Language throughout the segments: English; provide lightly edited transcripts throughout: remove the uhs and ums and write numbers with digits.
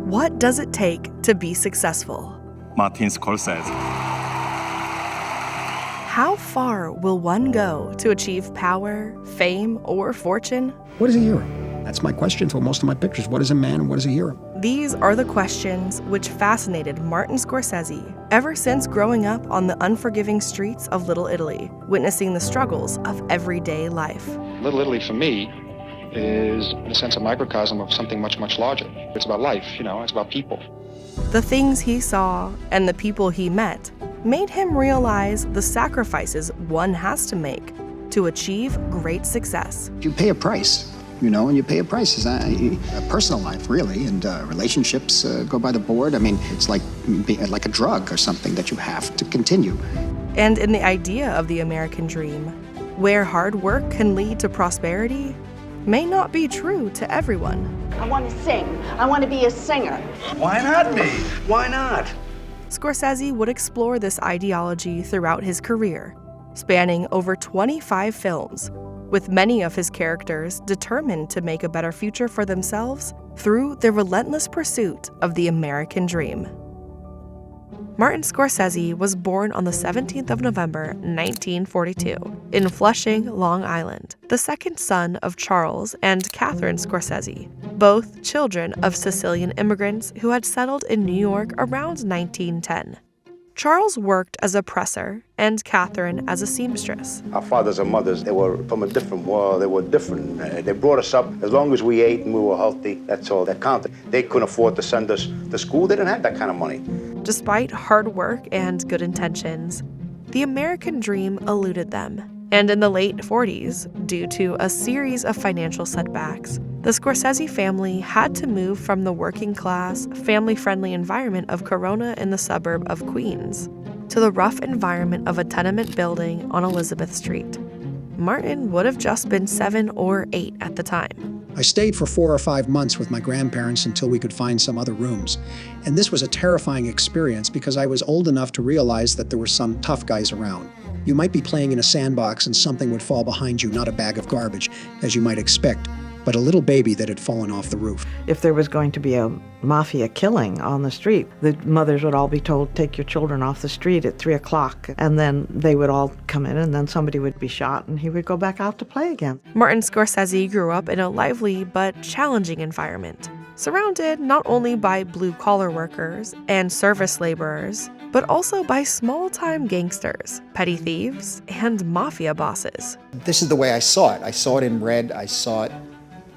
What does it take to be successful? Martin Scorsese. How far will one go to achieve power, fame, or fortune? What is a hero? That's my question for most of my pictures. What is a man and what is a hero? These are the questions which fascinated Martin Scorsese ever since growing up on the unforgiving streets of Little Italy, witnessing the struggles of everyday life. Little Italy, for me, is, in a sense, a microcosm of something much, much larger. It's about life, it's about people. The things he saw and the people he met made him realize the sacrifices one has to make to achieve great success. You pay a price, and you pay a price. A personal life, really, and relationships go by the board. I mean, it's like a drug or something that you have to continue. And in the idea of the American dream, where hard work can lead to prosperity, may not be true to everyone. I want to sing. I want to be a singer. Why not me? Why not? Scorsese would explore this ideology throughout his career, spanning over 25 films, with many of his characters determined to make a better future for themselves through the relentless pursuit of the American dream. Martin Scorsese was born on the 17th of November, 1942, in Flushing, Long Island, the second son of Charles and Catherine Scorsese, both children of Sicilian immigrants who had settled in New York around 1910. Charles worked as a presser and Catherine as a seamstress. Our fathers and mothers, they were from a different world. They were different. They brought us up. As long as we ate and we were healthy, that's all that counted. They couldn't afford to send us to school. They didn't have that kind of money. Despite hard work and good intentions, the American dream eluded them. And in the late 40s, due to a series of financial setbacks, the Scorsese family had to move from the working-class, family-friendly environment of Corona in the suburb of Queens to the rough environment of a tenement building on Elizabeth Street. Martin would have just been 7 or 8 at the time. I stayed for 4 or 5 months with my grandparents until we could find some other rooms. And this was a terrifying experience because I was old enough to realize that there were some tough guys around. You might be playing in a sandbox and something would fall behind you, not a bag of garbage, as you might expect, but a little baby that had fallen off the roof. If there was going to be a mafia killing on the street, the mothers would all be told, take your children off the street at 3 o'clock, and then they would all come in, and then somebody would be shot, and he would go back out to play again. Martin Scorsese grew up in a lively but challenging environment, surrounded not only by blue-collar workers and service laborers, but also by small-time gangsters, petty thieves, and mafia bosses. This is the way I saw it. I saw it in red, I saw it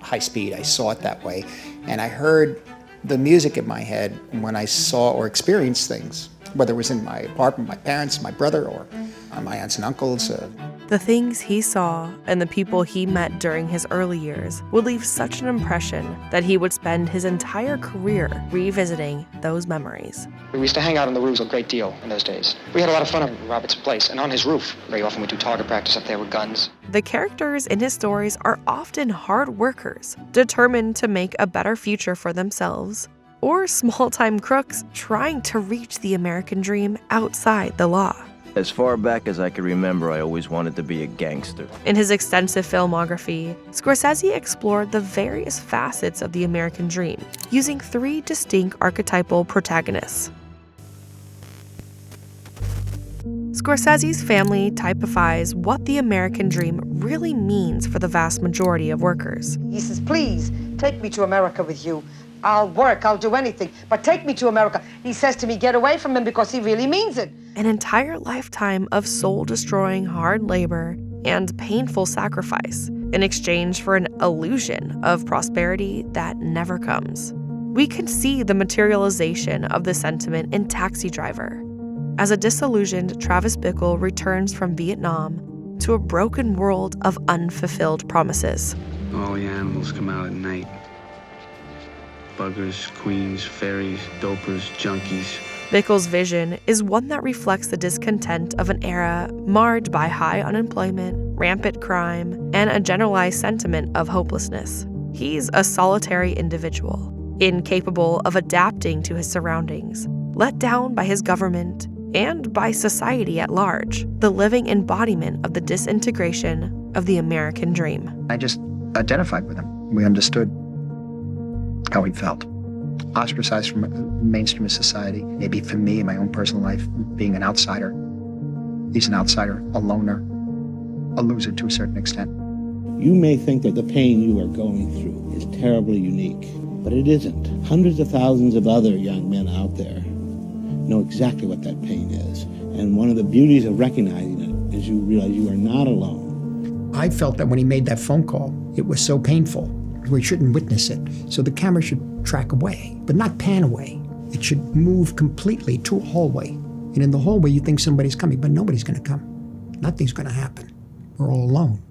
high speed, I saw it that way. And I heard the music in my head when I saw or experienced things, whether it was in my apartment, my parents, my brother, or my aunts and uncles. The things he saw and the people he met during his early years would leave such an impression that he would spend his entire career revisiting those memories. We used to hang out on the roofs a great deal in those days. We had a lot of fun at Robert's place, and on his roof, very often we do target practice up there with guns. The characters in his stories are often hard workers, determined to make a better future for themselves, or small-time crooks trying to reach the American dream outside the law. As far back as I can remember, I always wanted to be a gangster. In his extensive filmography, Scorsese explored the various facets of the American dream, using 3 distinct archetypal protagonists. Scorsese's family typifies what the American dream really means for the vast majority of workers. He says, please, take me to America with you. I'll work, I'll do anything, but take me to America. He says to me, get away from him because he really means it. An entire lifetime of soul-destroying hard labor and painful sacrifice in exchange for an illusion of prosperity that never comes. We can see the materialization of the sentiment in Taxi Driver, as a disillusioned Travis Bickle returns from Vietnam to a broken world of unfulfilled promises. All the animals come out at night. Buggers, queens, fairies, dopers, junkies. Bickle's vision is one that reflects the discontent of an era marred by high unemployment, rampant crime, and a generalized sentiment of hopelessness. He's a solitary individual, incapable of adapting to his surroundings, let down by his government and by society at large, the living embodiment of the disintegration of the American dream. I just identified with him. We understood how he felt. ostracized from mainstream society. Maybe for me, in my own personal life, being an outsider. He's an outsider, a loner, a loser to a certain extent. You may think that the pain you are going through is terribly unique, but it isn't. Hundreds of thousands of other young men out there know exactly what that pain is. And one of the beauties of recognizing it is you realize you are not alone. I felt that when he made that phone call, it was so painful. We shouldn't witness it. So the camera should track away, but not pan away. It should move completely to a hallway. And in the hallway, you think somebody's coming, but nobody's going to come. Nothing's going to happen. We're all alone.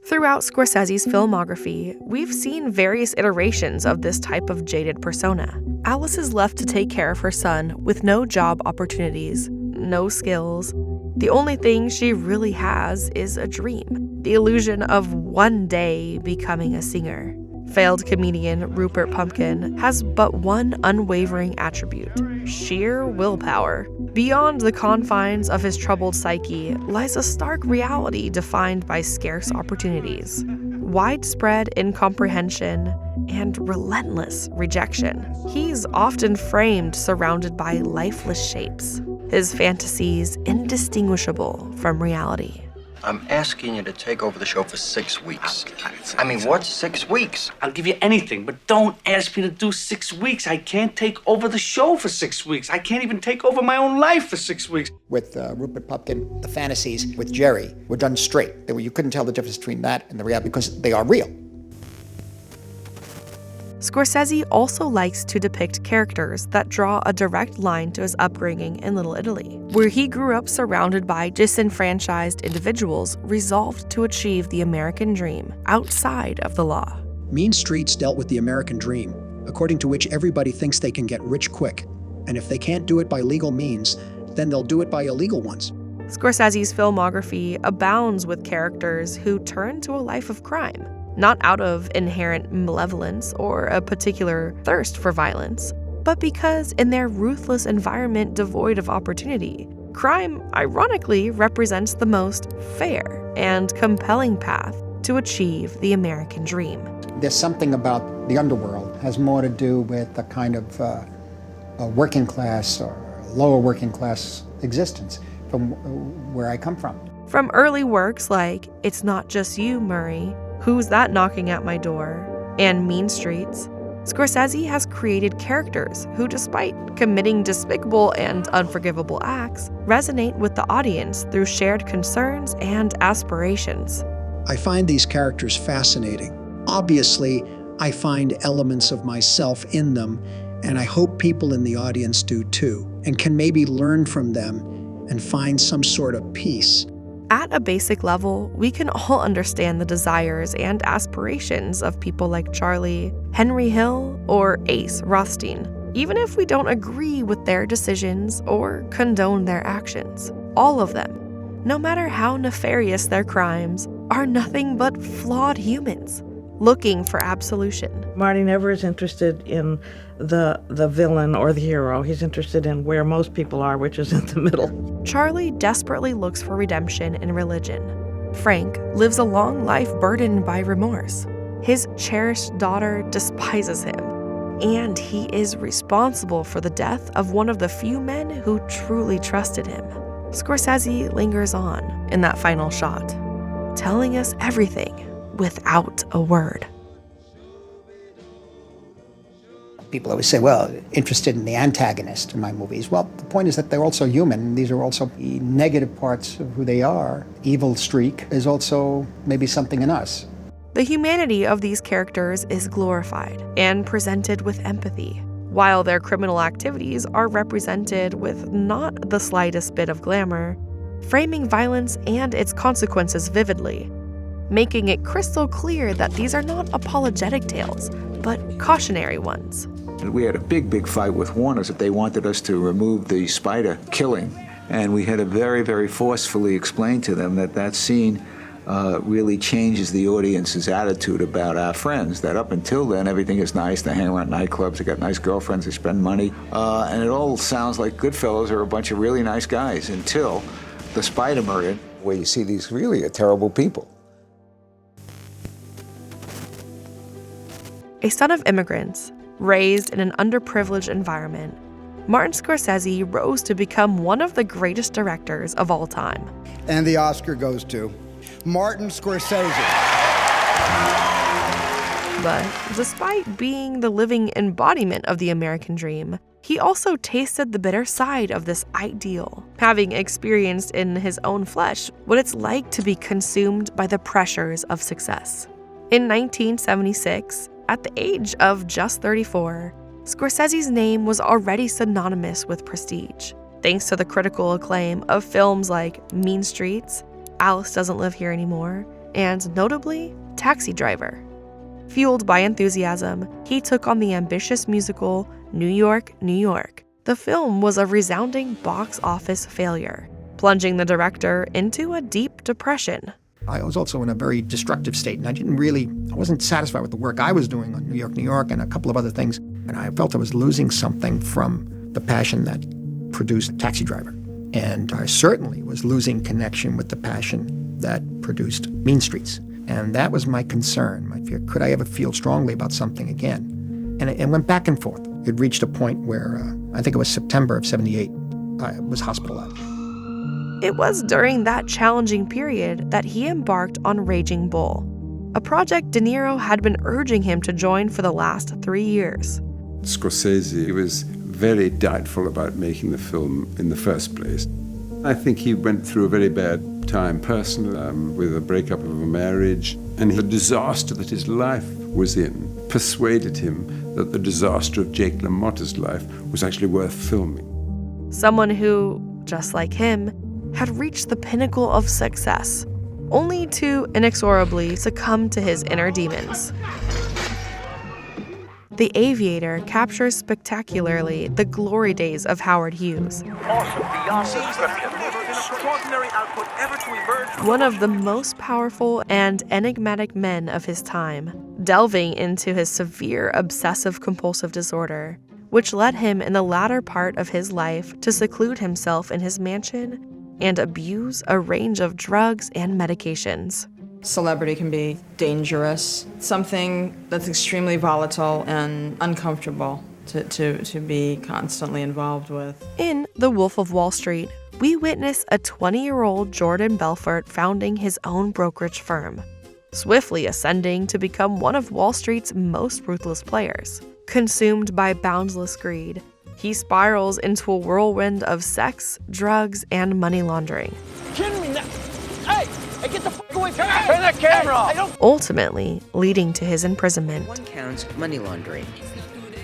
Throughout Scorsese's filmography, we've seen various iterations of this type of jaded persona. Alice is left to take care of her son with no job opportunities, no skills. The only thing she really has is a dream, the illusion of one day becoming a singer. Failed comedian Rupert Pupkin has but one unwavering attribute: sheer willpower. Beyond the confines of his troubled psyche lies a stark reality defined by scarce opportunities, widespread incomprehension, and relentless rejection. He's often framed surrounded by lifeless shapes, his fantasies indistinguishable from reality. I'm asking you to take over the show for 6 weeks. I mean, what's 6 weeks? I'll give you anything, but don't ask me to do 6 weeks. I can't take over the show for 6 weeks. I can't even take over my own life for 6 weeks. With Rupert Pupkin, the fantasies with Jerry were done straight. You couldn't tell the difference between that and the reality because they are real. Scorsese also likes to depict characters that draw a direct line to his upbringing in Little Italy, where he grew up surrounded by disenfranchised individuals resolved to achieve the American dream outside of the law. Mean Streets dealt with the American dream, according to which everybody thinks they can get rich quick. And if they can't do it by legal means, then they'll do it by illegal ones. Scorsese's filmography abounds with characters who turn to a life of crime, not out of inherent malevolence or a particular thirst for violence, but because in their ruthless environment devoid of opportunity, crime ironically represents the most fair and compelling path to achieve the American dream. There's something about the underworld has more to do with a kind of a working class or lower working class existence from where I come from. From early works like It's Not Just You, Murray, Who's That Knocking at My Door, and Mean Streets, Scorsese has created characters who, despite committing despicable and unforgivable acts, resonate with the audience through shared concerns and aspirations. I find these characters fascinating. Obviously, I find elements of myself in them, and I hope people in the audience do too, and can maybe learn from them and find some sort of peace. At a basic level, we can all understand the desires and aspirations of people like Charlie, Henry Hill, or Ace Rothstein, even if we don't agree with their decisions or condone their actions. All of them, no matter how nefarious their crimes, are nothing but flawed humans looking for absolution. Marty never is interested in the villain or the hero. He's interested in where most people are, which is in the middle. Charlie desperately looks for redemption in religion. Frank lives a long life burdened by remorse. His cherished daughter despises him, and he is responsible for the death of one of the few men who truly trusted him. Scorsese lingers on in that final shot, telling us everything without a word. People always say, well, interested in the antagonist in my movies. Well, the point is that they're also human. These are also the negative parts of who they are. Evil streak is also maybe something in us. The humanity of these characters is glorified and presented with empathy, while their criminal activities are represented with not the slightest bit of glamour, framing violence and its consequences vividly, making it crystal clear that these are not apologetic tales, but cautionary ones. We had a big fight with Warner's that they wanted us to remove the spider killing. And we had to very, very forcefully explain to them that that scene really changes the audience's attitude about our friends, that up until then, everything is nice. They hang around nightclubs, they got nice girlfriends, they spend money. And it all sounds like Goodfellas are a bunch of really nice guys until the spider murder, where you see these really terrible people. A son of immigrants, Raised in an underprivileged environment, Martin Scorsese rose to become one of the greatest directors of all time. And the Oscar goes to Martin Scorsese. But despite being the living embodiment of the American dream, he also tasted the bitter side of this ideal, having experienced in his own flesh what it's like to be consumed by the pressures of success. In 1976, at the age of just 34, Scorsese's name was already synonymous with prestige, thanks to the critical acclaim of films like Mean Streets, Alice Doesn't Live Here Anymore, and notably, Taxi Driver. Fueled by enthusiasm, he took on the ambitious musical New York, New York. The film was a resounding box office failure, plunging the director into a deep depression. I was also in a very destructive state, and I wasn't satisfied with the work I was doing on New York, New York, and a couple of other things. And I felt I was losing something from the passion that produced Taxi Driver. And I certainly was losing connection with the passion that produced Mean Streets. And that was my concern, my fear. Could I ever feel strongly about something again? And it went back and forth. It reached a point where, I think it was September of '78, I was hospitalized. It was during that challenging period that he embarked on Raging Bull, a project De Niro had been urging him to join for the last 3 years. Scorsese was very doubtful about making the film in the first place. I think he went through a very bad time personally, with a breakup of a marriage, and the disaster that his life was in persuaded him that the disaster of Jake LaMotta's life was actually worth filming. Someone who, just like him, had reached the pinnacle of success, only to inexorably succumb to his inner demons. The Aviator captures spectacularly the glory days of Howard Hughes, one of the most powerful and enigmatic men of his time, delving into his severe obsessive-compulsive disorder, which led him in the latter part of his life to seclude himself in his mansion and abuse a range of drugs and medications. Celebrity can be dangerous, something that's extremely volatile and uncomfortable to be constantly involved with. In The Wolf of Wall Street, we witness a 20-year-old Jordan Belfort founding his own brokerage firm, swiftly ascending to become one of Wall Street's most ruthless players. Consumed by boundless greed, he spirals into a whirlwind of sex, drugs, and money laundering. Kidding me now? Hey, get the fuck away from me! Turn that camera off! Ultimately leading to his imprisonment. 1 count money laundering.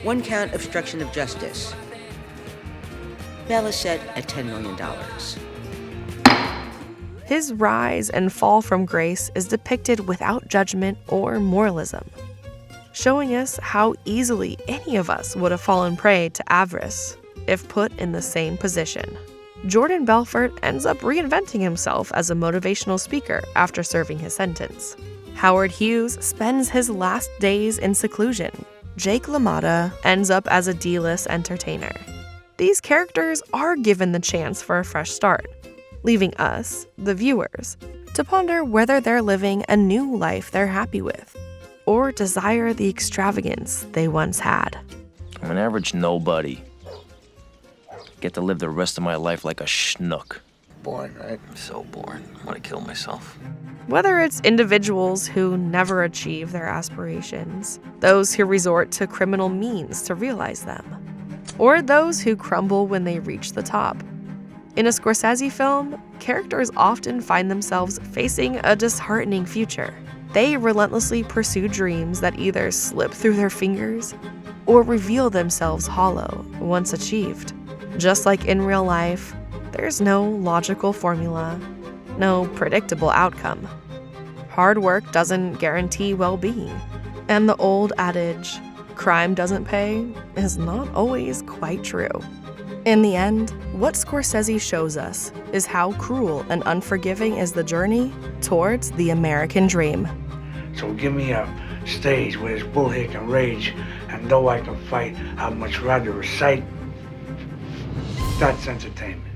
1 count obstruction of justice. Bail is set at $10 million. His rise and fall from grace is depicted without judgment or moralism, showing us how easily any of us would have fallen prey to avarice if put in the same position. Jordan Belfort ends up reinventing himself as a motivational speaker after serving his sentence. Howard Hughes spends his last days in seclusion. Jake LaMotta ends up as a D-list entertainer. These characters are given the chance for a fresh start, leaving us, the viewers, to ponder whether they're living a new life they're happy with, or desire the extravagance they once had. I'm an average nobody. Get to live the rest of my life like a schnook. Boring, right? So boring. I want to kill myself. Whether it's individuals who never achieve their aspirations, those who resort to criminal means to realize them, or those who crumble when they reach the top. In a Scorsese film, characters often find themselves facing a disheartening future. They relentlessly pursue dreams that either slip through their fingers or reveal themselves hollow once achieved. Just like in real life, there's no logical formula, no predictable outcome. Hard work doesn't guarantee well-being, and the old adage, crime doesn't pay, is not always quite true. In the end, what Scorsese shows us is how cruel and unforgiving is the journey towards the American dream. So give me a stage where this bull here can rage, and though I can fight, I'd much rather recite. That's entertainment.